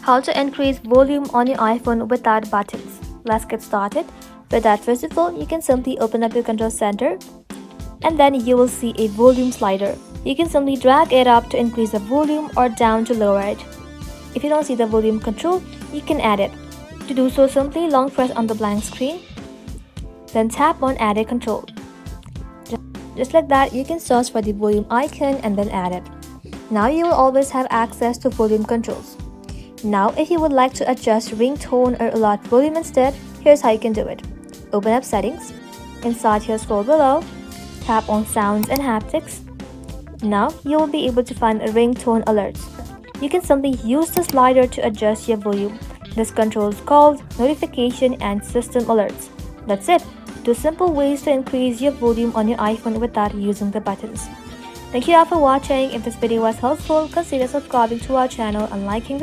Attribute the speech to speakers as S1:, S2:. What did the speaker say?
S1: How to increase volume on your iPhone without buttons. Let's get started. For that, first of all, you can simply open up your control center and then you will see a volume slider. You can simply drag it up to increase the volume or down to lower it. If you don't see the volume control, you can add it. To do so, simply long press on the blank screen, then tap on Add a Control. Just like that, you can search for the volume icon and then add it. Now you will always have access to volume controls. Now if you would like to adjust ringtone or alert volume instead, here's how you can do it. Open up Settings. Inside here, scroll below, tap on Sounds and Haptics. Now you will be able to find Ringtone Alerts. You can simply use the slider to adjust your volume. This control is called Notification and System Alerts. That's it. 2 simple ways to increase your volume on your iPhone without using the buttons. Thank you all for watching. If this video was helpful, consider subscribing to our channel and liking